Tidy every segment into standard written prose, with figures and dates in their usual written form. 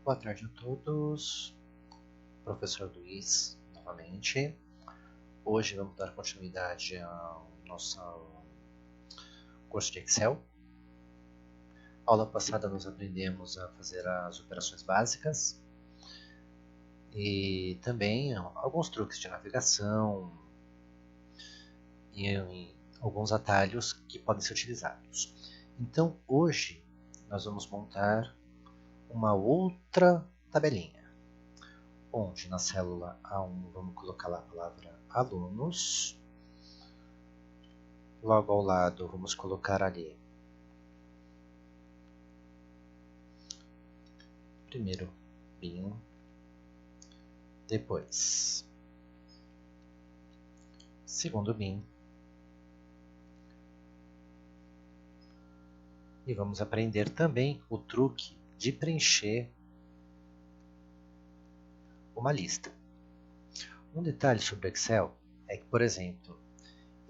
Boa tarde a todos, professor Luiz novamente. Hoje vamos dar continuidade ao nosso curso de Excel. Aula passada nós aprendemos a fazer as operações básicas e também alguns truques de navegação e alguns atalhos que podem ser utilizados. Então hoje nós vamos montar uma outra tabelinha, onde na célula A1 vamos colocar lá a palavra alunos. Logo ao lado vamos colocar ali primeiro bin, depois segundo bin, e vamos aprender também o truque de preencher uma lista. Um detalhe sobre o Excel é que, por exemplo,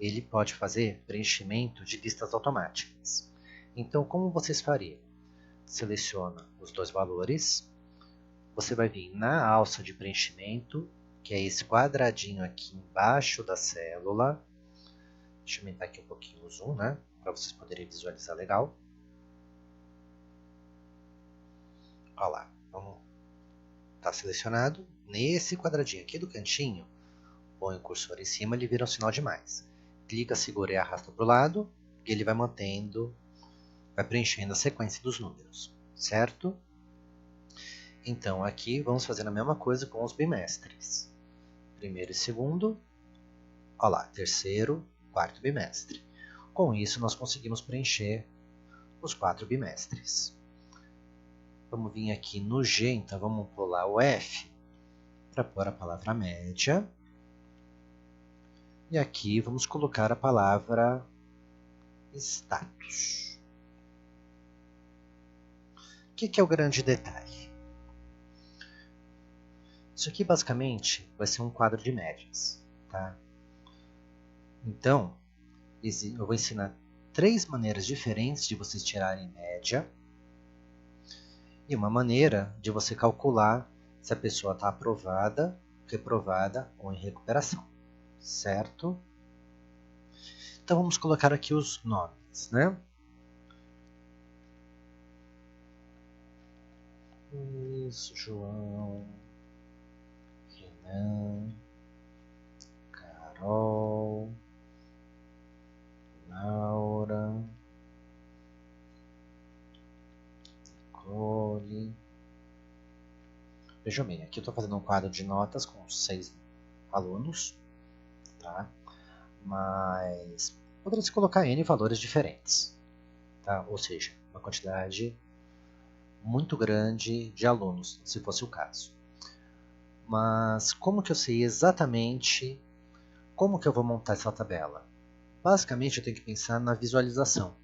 ele pode fazer preenchimento de listas automáticas. Então, como vocês fariam? Seleciona os dois valores, você vai vir na alça de preenchimento, que é esse quadradinho aqui embaixo da célula. Deixa eu aumentar aqui um pouquinho o zoom, né? Para vocês poderem visualizar legal. Olha lá, está selecionado. Nesse quadradinho aqui do cantinho, põe o cursor em cima, ele vira um sinal de mais. Clica, segura e arrasta para o lado, e ele vai mantendo, vai preenchendo a sequência dos números, certo? Então aqui vamos fazer a mesma coisa com os bimestres. Primeiro e segundo, olha lá, terceiro, quarto bimestre. Com isso nós conseguimos preencher os 4 bimestres. Vamos vir aqui no G, então vamos pular o F para pôr a palavra média. E aqui vamos colocar a palavra status. O que é o grande detalhe? Isso aqui basicamente vai ser um quadro de médias. Tá? Então, eu vou ensinar 3 maneiras diferentes de vocês tirarem média. E uma maneira de você calcular se a pessoa está aprovada, reprovada ou em recuperação. Certo? Então vamos colocar aqui os nomes, né? Luiz, João, Renan, Carol, Laura, Nicole. Vejam bem, aqui eu estou fazendo um quadro de notas com 6 alunos, tá? Mas poderia se colocar N valores diferentes, tá? Ou seja, uma quantidade muito grande de alunos, se fosse o caso. Mas como que eu sei exatamente como que eu vou montar essa tabela? Basicamente eu tenho que pensar na visualização.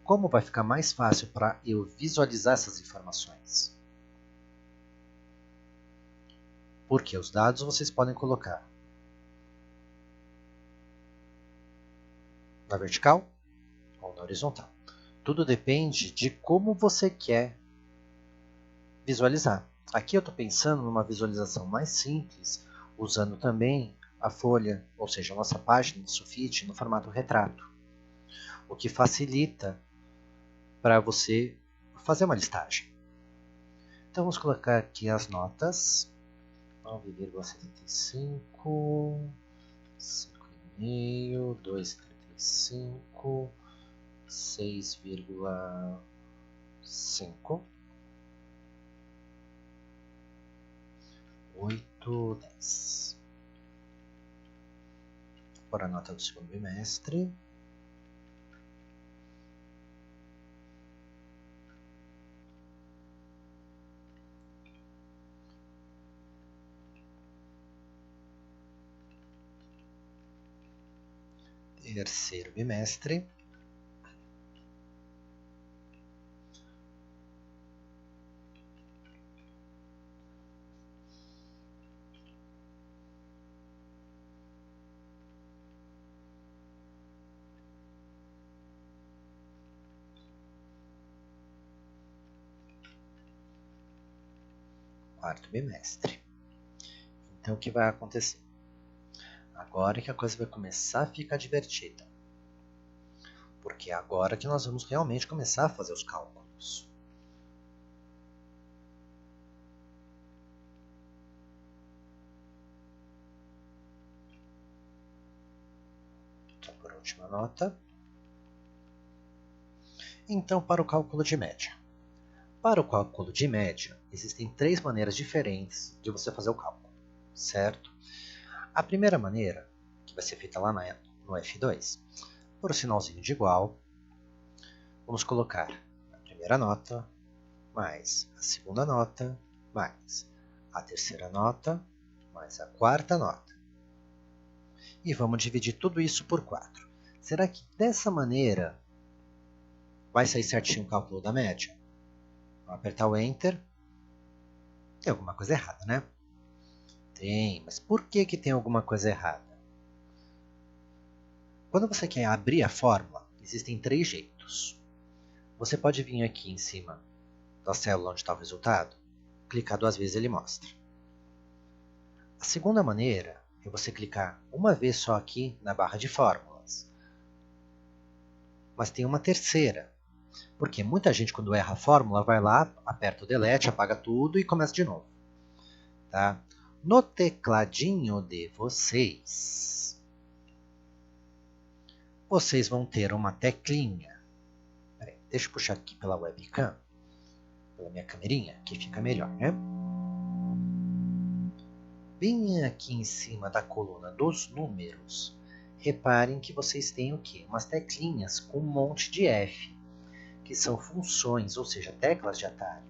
Como vai ficar mais fácil para eu visualizar essas informações? Porque os dados vocês podem colocar na vertical ou na horizontal. Tudo depende de como você quer visualizar. Aqui eu estou pensando numa visualização mais simples, usando também a folha, ou seja, a nossa página de sulfite no formato retrato, o que facilita para você fazer uma listagem. Então vamos colocar aqui as notas: 9,75, 5,5, 2,35, 6,5, 8, 10. Por a nota do segundo bimestre. Terceiro bimestre. quarto bimestre. Então, o que vai acontecer? Agora que a coisa vai começar a ficar divertida. Porque é agora que nós vamos realmente começar a fazer os cálculos. Então, por última nota. Então, para o cálculo de média. Para o cálculo de média, existem 3 maneiras diferentes de você fazer o cálculo, certo? A primeira maneira, que vai ser feita lá no F2, por um sinalzinho de igual, vamos colocar a primeira nota, mais a segunda nota, mais a terceira nota, mais a quarta nota. E vamos dividir tudo isso por 4. Será que dessa maneira vai sair certinho o cálculo da média? Vou apertar o Enter. Tem alguma coisa errada, né? Tem, mas por que tem alguma coisa errada? Quando você quer abrir a fórmula, existem 3 jeitos. Você pode vir aqui em cima da célula onde está o resultado, clicar 2 vezes e ele mostra. A segunda maneira é você clicar uma vez só aqui na barra de fórmulas. Mas tem uma terceira. Porque muita gente, quando erra a fórmula, vai lá, aperta o delete, apaga tudo e começa de novo. Tá? No tecladinho de vocês, vocês vão ter uma teclinha. Peraí, deixa eu puxar aqui pela webcam, pela minha camerinha, que fica melhor, né? Bem aqui em cima da coluna dos números, reparem que vocês têm o quê? Umas teclinhas com um monte de F, que são funções, ou seja, teclas de atalho.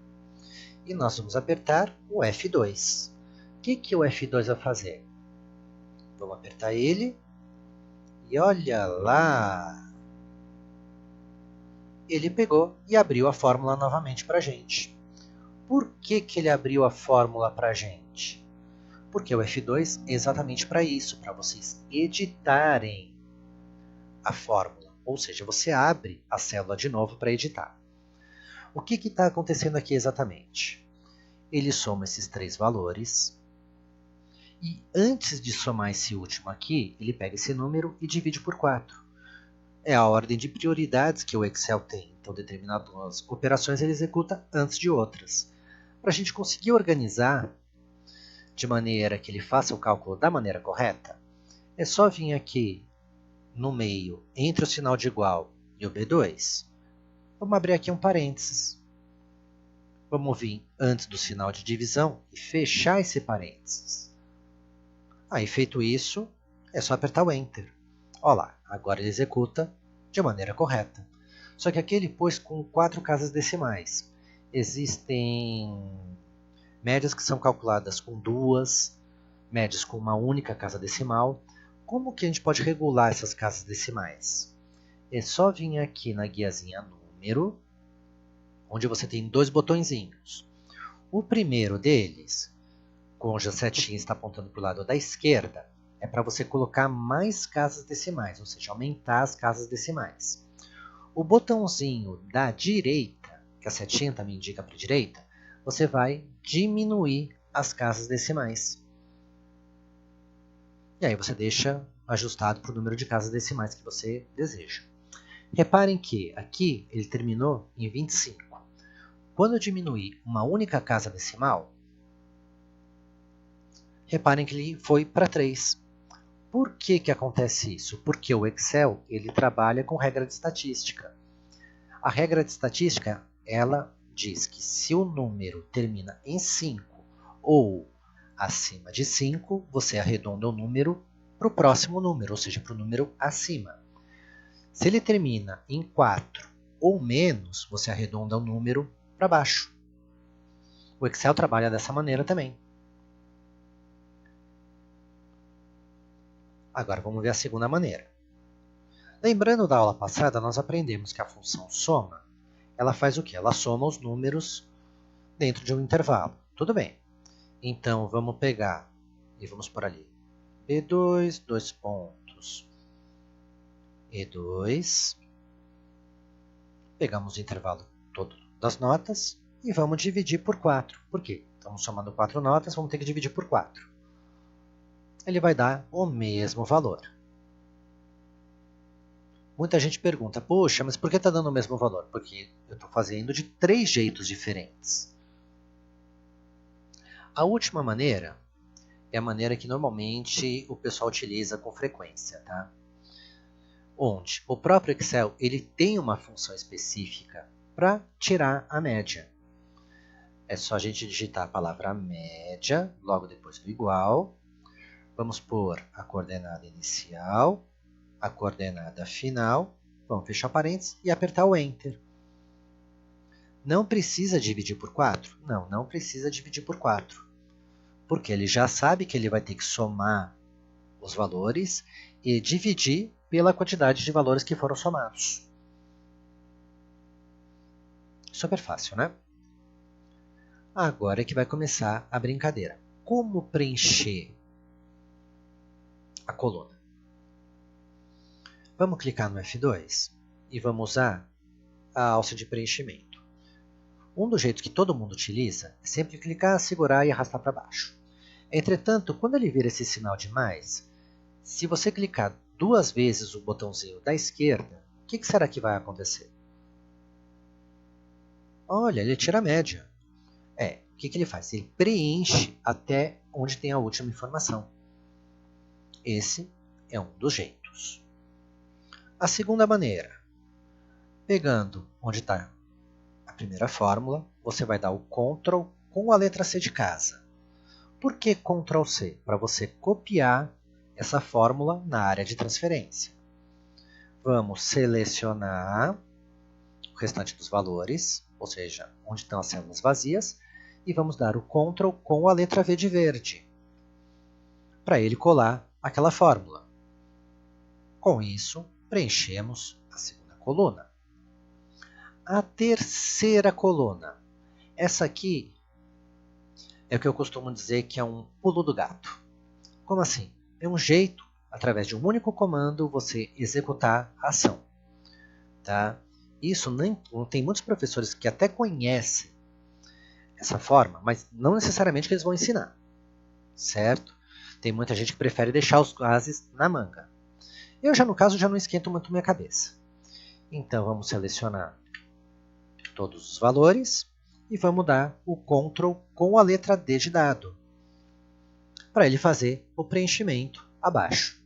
E nós vamos apertar o F2. O que o F2 vai fazer? Vamos apertar ele e olha lá! Ele pegou e abriu a fórmula novamente para a gente. Por que ele abriu a fórmula para a gente? Porque o F2 é exatamente para isso, para vocês editarem a fórmula. Ou seja, você abre a célula de novo para editar. O que está acontecendo aqui exatamente? Ele soma esses 3 valores e antes de somar esse último aqui, ele pega esse número e divide por 4. É a ordem de prioridades que o Excel tem. Então, determinadas operações ele executa antes de outras. Para a gente conseguir organizar de maneira que ele faça o cálculo da maneira correta, é só vir aqui no meio, entre o sinal de igual e o B2. Vamos abrir aqui um parênteses. Vamos vir antes do sinal de divisão e fechar esse parênteses. Aí, feito isso, é só apertar o Enter. Olha lá, agora ele executa de maneira correta. Só que aqui ele pôs com 4 casas decimais. Existem médias que são calculadas com 2, médias com uma única casa decimal. Como que a gente pode regular essas casas decimais? É só vir aqui na guiazinha número, onde você tem 2 botõezinhos. O primeiro deles, onde a setinha está apontando para o lado da esquerda, é para você colocar mais casas decimais, ou seja, aumentar as casas decimais. O botãozinho da direita, que a setinha também indica para a direita, você vai diminuir as casas decimais. E aí você deixa ajustado para o número de casas decimais que você deseja. Reparem que aqui ele terminou em 25. Quando eu diminuir uma única casa decimal, reparem que ele foi para 3. Por que acontece isso? Porque o Excel ele trabalha com regra de estatística. A regra de estatística ela diz que se o número termina em 5 ou acima de 5, você arredonda o número para o próximo número, ou seja, para o número acima. Se ele termina em 4 ou menos, você arredonda o número para baixo. O Excel trabalha dessa maneira também. Agora vamos ver a segunda maneira. Lembrando da aula passada, nós aprendemos que a função soma, ela faz o quê? Ela soma os números dentro de um intervalo. Tudo bem. Então, vamos pegar e vamos por ali. B2, 2 pontos. E2. Pegamos o intervalo todo das notas e vamos dividir por 4. Por quê? Estamos somando 4 notas, vamos ter que dividir por 4. Ele vai dar o mesmo valor. Muita gente pergunta, poxa, mas por que está dando o mesmo valor? Porque eu estou fazendo de 3 jeitos diferentes. A última maneira é a maneira que normalmente o pessoal utiliza com frequência, tá? Onde o próprio Excel ele tem uma função específica para tirar a média. É só a gente digitar a palavra média, logo depois do igual. Vamos pôr a coordenada inicial, a coordenada final, vamos fechar parênteses e apertar o Enter. Não precisa dividir por 4? Não, não precisa dividir por 4. Porque ele já sabe que ele vai ter que somar os valores e dividir pela quantidade de valores que foram somados. Super fácil, né? Agora é que vai começar a brincadeira. Como preencher a coluna? Vamos clicar no F2 e vamos usar a alça de preenchimento. Um dos jeitos que todo mundo utiliza é sempre clicar, segurar e arrastar para baixo. Entretanto, quando ele vira esse sinal de mais, se você clicar 2 vezes o botãozinho da esquerda, o que será que vai acontecer? Olha, ele tira a média. O que ele faz? Ele preenche até onde tem a última informação. Esse é um dos jeitos. A segunda maneira, pegando onde está a primeira fórmula, você vai dar o Ctrl com a letra C de casa. Por que Ctrl C? Para você copiar essa fórmula na área de transferência. Vamos selecionar o restante dos valores, ou seja, onde estão as células vazias, e vamos dar o Ctrl com a letra V de verde, para ele colar aquela fórmula. Com isso, preenchemos a segunda coluna. A terceira coluna. Essa aqui é o que eu costumo dizer que é um pulo do gato. Como assim? É um jeito, através de um único comando, você executar a ação. Tá? Isso tem muitos professores que até conhecem essa forma, mas não necessariamente que eles vão ensinar. Certo? Tem muita gente que prefere deixar os gases na manga. Eu já, no caso, já não esquento muito minha cabeça. Então, vamos selecionar todos os valores e vamos dar o Ctrl com a letra D de dado, para ele fazer o preenchimento abaixo.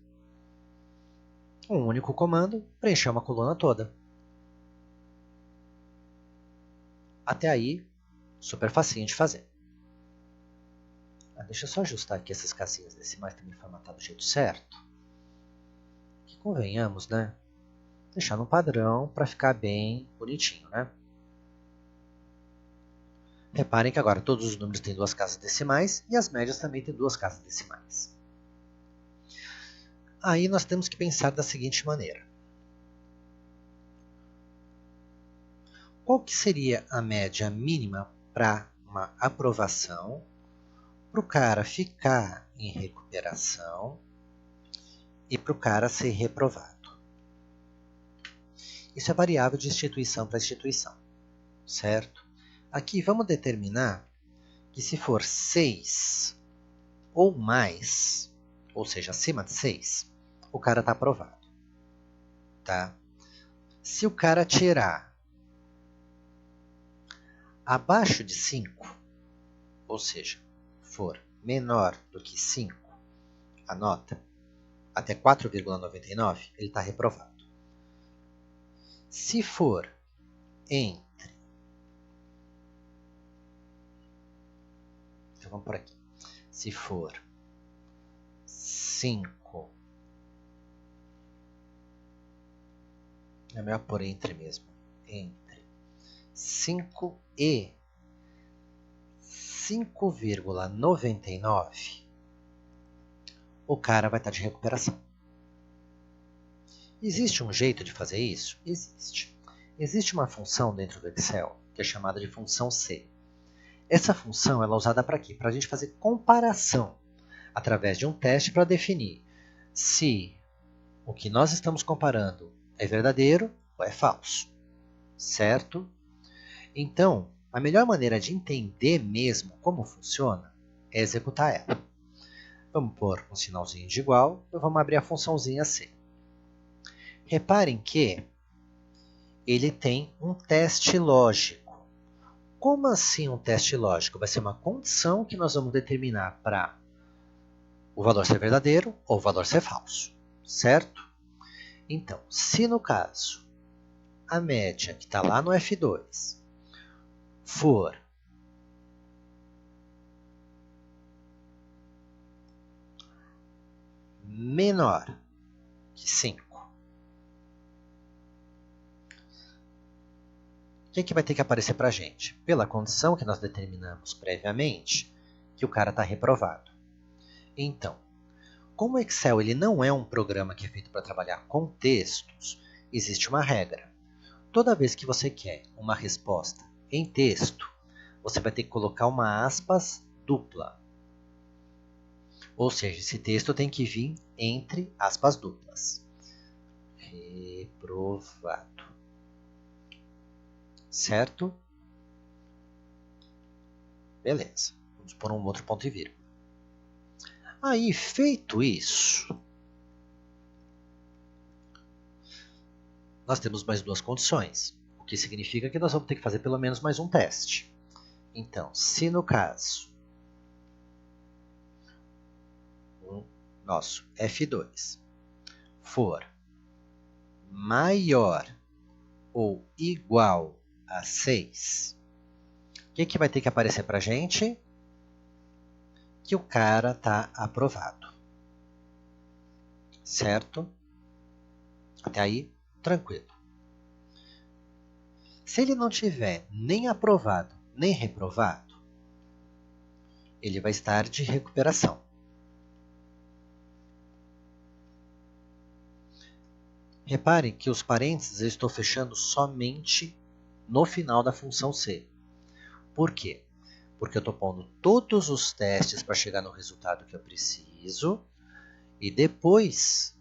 Um único comando, preencher uma coluna toda. Até aí, super facinho de fazer. Deixa eu só ajustar aqui essas casinhas decimais para me formatar do jeito certo. Que convenhamos, né? Deixar no padrão para ficar bem bonitinho, né? Reparem que agora todos os números têm 2 casas decimais e as médias também têm 2 casas decimais. Aí nós temos que pensar da seguinte maneira. Qual que seria a média mínima para uma aprovação, para o cara ficar em recuperação e para o cara ser reprovado? Isso é variável de instituição para instituição, certo? Aqui vamos determinar que se for 6 ou mais, ou seja, acima de 6, o cara está aprovado. Tá? Se o cara tirar abaixo de 5, ou seja, for menor do que 5, a nota, até 4,99, ele está reprovado. Se for entre... Então vamos por aqui. Se for 5... É melhor por entre mesmo. Entre 5 e 5,99, o cara vai estar de recuperação. Existe um jeito de fazer isso? Existe. Existe uma função dentro do Excel que é chamada de função C. Essa função ela é usada para quê? Para a gente fazer comparação através de um teste para definir se o que nós estamos comparando é verdadeiro ou é falso. Certo? Então, a melhor maneira de entender mesmo como funciona é executar ela. Vamos pôr um sinalzinho de igual e vamos abrir a funçãozinha C. Reparem que ele tem um teste lógico. Como assim um teste lógico? Vai ser uma condição que nós vamos determinar para o valor ser verdadeiro ou o valor ser falso, certo? Então, se no caso a média que está lá no F2 for menor que 5, o que vai ter que aparecer para a gente? Pela condição que nós determinamos previamente, que o cara está reprovado. Então, como o Excel ele não é um programa que é feito para trabalhar com textos, existe uma regra. Toda vez que você quer uma resposta em texto, você vai ter que colocar uma aspas dupla. Ou seja, esse texto tem que vir entre aspas duplas. Reprovado. Certo? Beleza. Vamos pôr um outro ponto e vírgula. Aí, feito isso, nós temos mais duas condições, o que significa que nós vamos ter que fazer pelo menos mais um teste. Então, se no caso o nosso F2 for maior ou igual a 6, o que vai ter que aparecer para a gente? Que o cara está aprovado. Certo? Até aí, tranquilo. Se ele não tiver nem aprovado nem reprovado, ele vai estar de recuperação. Reparem que os parênteses eu estou fechando somente no final da função C. Por quê? Porque eu estou pondo todos os testes para chegar no resultado que eu preciso. E depois,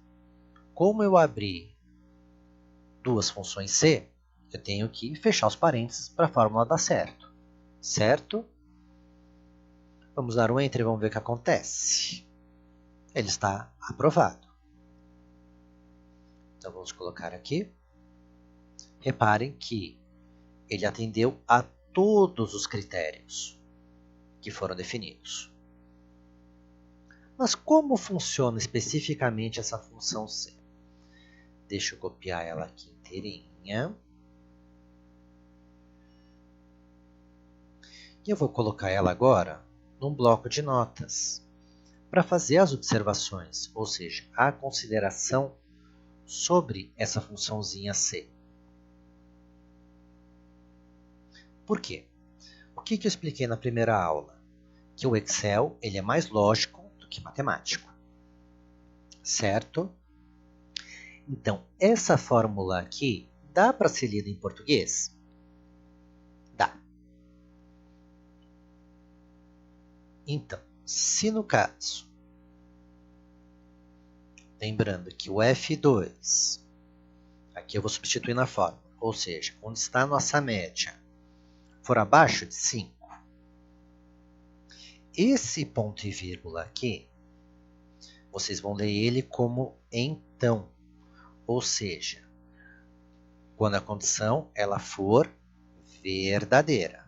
como eu abri duas funções C, eu tenho que fechar os parênteses para a fórmula dar certo. Certo? Vamos dar um Enter e vamos ver o que acontece. Ele está aprovado. Então vamos colocar aqui. Reparem que ele atendeu a todos os critérios que foram definidos. Mas como funciona especificamente essa função C? Deixa eu copiar ela aqui inteirinha. E eu vou colocar ela agora num bloco de notas para fazer as observações, ou seja, a consideração sobre essa funçãozinha C. Por quê? O que eu expliquei na primeira aula? Que o Excel ele é mais lógico do que matemático. Certo? Então, essa fórmula aqui dá para ser lida em português? Dá. Então, se no caso, lembrando que o F2, aqui eu vou substituir na fórmula, ou seja, onde está a nossa média, for abaixo de 5, esse ponto e vírgula aqui, vocês vão ler ele como então, ou seja, quando a condição ela for verdadeira.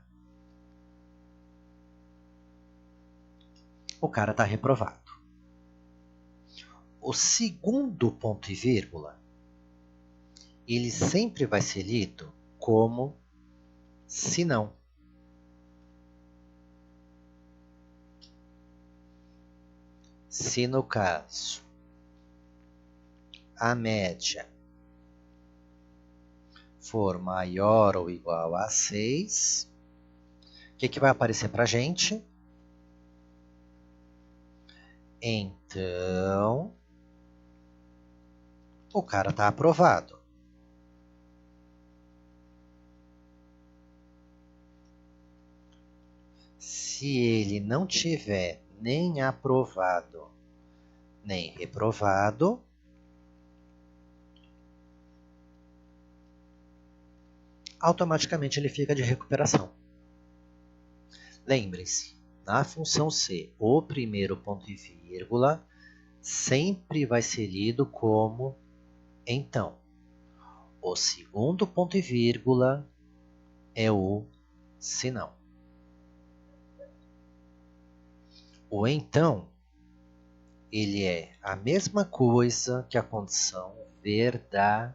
O cara está reprovado. O segundo ponto e vírgula, ele sempre vai ser lido como se não. Se no caso a média for maior ou igual a 6, o que vai aparecer para a gente? Então, o cara está aprovado. Se ele não tiver nem aprovado, nem reprovado, automaticamente ele fica de recuperação. lembrem-se, na função C, o primeiro ponto e vírgula sempre vai ser lido como então. O segundo ponto e vírgula é o senão. O então, ele é a mesma coisa que a condição verdadeira.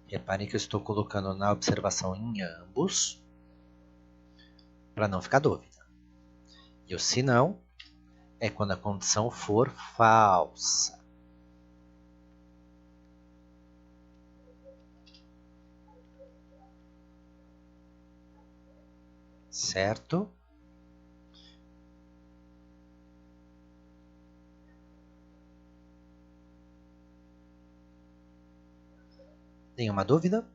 Reparem que eu estou colocando na observação em ambos, para não ficar dúvida. E o senão é quando a condição for falsa. Certo? Nenhuma dúvida?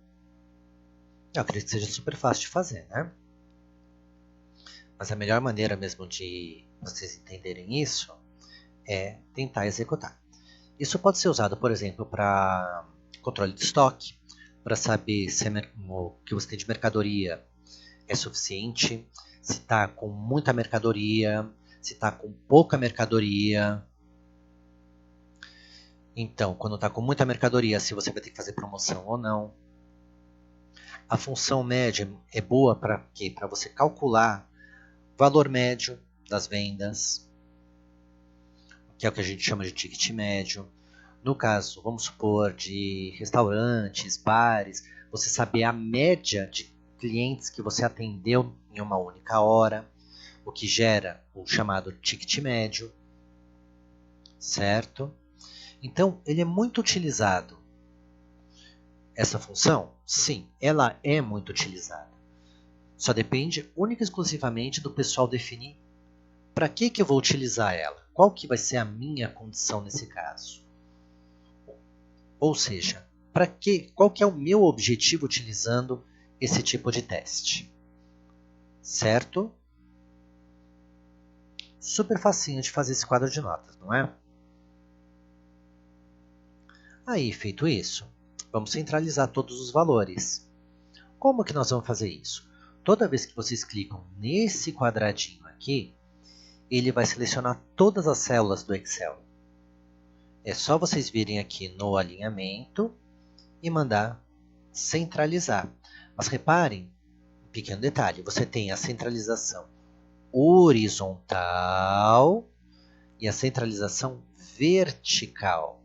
Eu acredito que seja super fácil de fazer, né? Mas a melhor maneira mesmo de vocês entenderem isso é tentar executar. Isso pode ser usado, por exemplo, para controle de estoque, para saber se o que você tem de mercadoria é suficiente, se está com muita mercadoria, se está com pouca mercadoria. Então, quando está com muita mercadoria, se você vai ter que fazer promoção ou não. A função média é boa para quê? Para você calcular o valor médio das vendas, que é o que a gente chama de ticket médio. No caso, vamos supor, de restaurantes, bares, você saber a média de clientes que você atendeu em uma única hora, o que gera o chamado ticket médio, certo? Então, ele é muito utilizado. Essa função, sim, ela é muito utilizada. Só depende única e exclusivamente do pessoal definir para que eu vou utilizar ela. Qual que vai ser a minha condição nesse caso? Ou seja, qual que é o meu objetivo utilizando esse tipo de teste? Certo? Super facinho de fazer esse quadro de notas, não é? Aí, feito isso, vamos centralizar todos os valores. Como que nós vamos fazer isso? Toda vez que vocês clicam nesse quadradinho aqui, ele vai selecionar todas as células do Excel. É só vocês virem aqui no alinhamento e mandar centralizar. Mas reparem, um pequeno detalhe, você tem a centralização horizontal e a centralização vertical.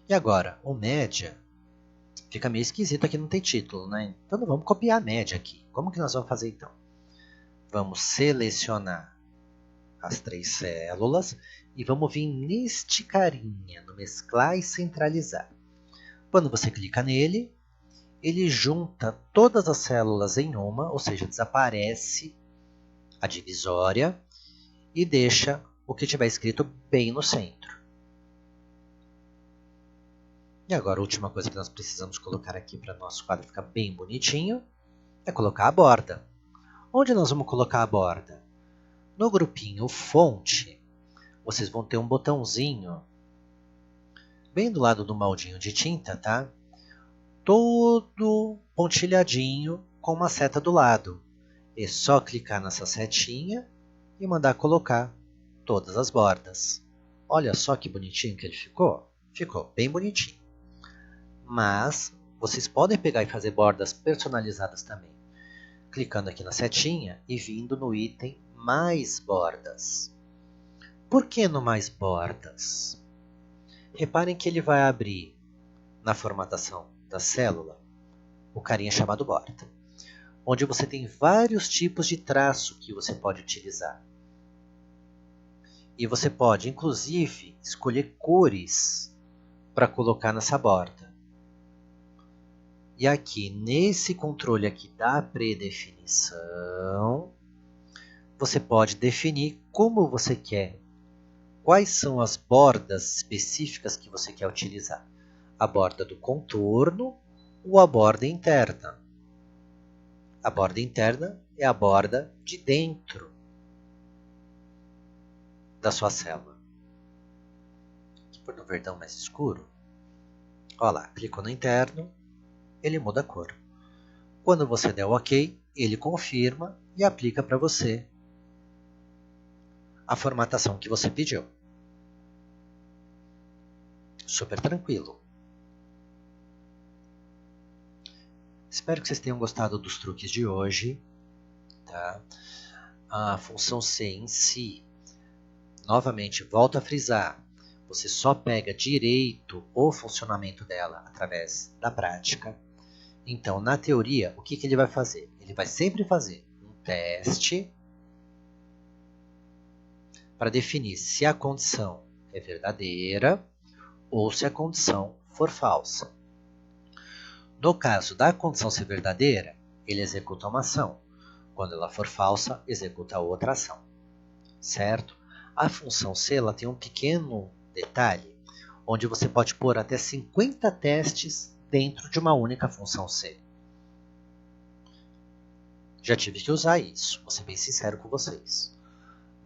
E agora, o média fica meio esquisito aqui, não tem título, né? Então não vamos copiar a média aqui. Como que nós vamos fazer então? Vamos selecionar as 3 células e vamos vir neste carinha, no mesclar e centralizar. Quando você clica nele, ele junta todas as células em uma, ou seja, desaparece a divisória e deixa o que tiver escrito bem no centro. E agora a última coisa que nós precisamos colocar aqui para nosso quadro ficar bem bonitinho é colocar a borda. Onde nós vamos colocar a borda? No grupinho fonte, vocês vão ter um botãozinho bem do lado do maldinho de tinta, tá? Todo pontilhadinho com uma seta do lado. É só clicar nessa setinha e mandar colocar todas as bordas. Olha só que bonitinho que ele ficou. Ficou bem bonitinho. Mas vocês podem pegar e fazer bordas personalizadas também. Clicando aqui na setinha e vindo no item mais bordas. Por que no mais bordas? Reparem que ele vai abrir na formatação da célula o carinha chamado borda, onde você tem vários tipos de traço que você pode utilizar. E você pode, inclusive, escolher cores para colocar nessa borda. E aqui, nesse controle aqui da predefinição, você pode definir como você quer. Quais são as bordas específicas que você quer utilizar? A borda do contorno ou a borda interna? A borda interna é a borda de dentro da sua célula. Aqui por no verdão mais escuro. Olha lá, clicou no interno, ele muda a cor. Quando você der o OK, ele confirma e aplica para você a formatação que você pediu. Super tranquilo. Espero que vocês tenham gostado dos truques de hoje. Tá? A função C em si, novamente, volto a frisar, você só pega direito o funcionamento dela através da prática. Então, na teoria, o que ele vai fazer? Ele vai sempre fazer um teste para definir se a condição é verdadeira ou se a condição for falsa. No caso da condição ser verdadeira, ele executa uma ação. Quando ela for falsa, executa outra ação. Certo? A função C ela tem um pequeno detalhe, onde você pode pôr até 50 testes dentro de uma única função C. Já tive que usar isso, vou ser bem sincero com vocês.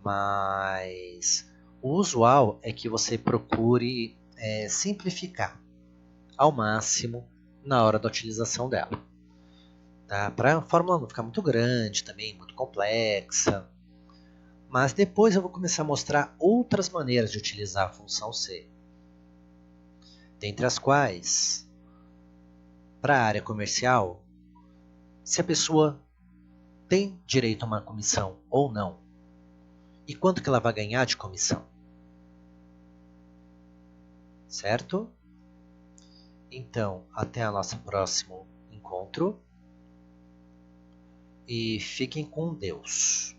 Mas o usual é que você procure simplificar ao máximo na hora da utilização dela. Tá? Para a fórmula não ficar muito grande também, muito complexa. Mas depois eu vou começar a mostrar outras maneiras de utilizar a função C. Dentre as quais, para a área comercial, se a pessoa tem direito a uma comissão ou não. E quanto que ela vai ganhar de comissão? Certo? Então, até o nosso próximo encontro. E fiquem com Deus.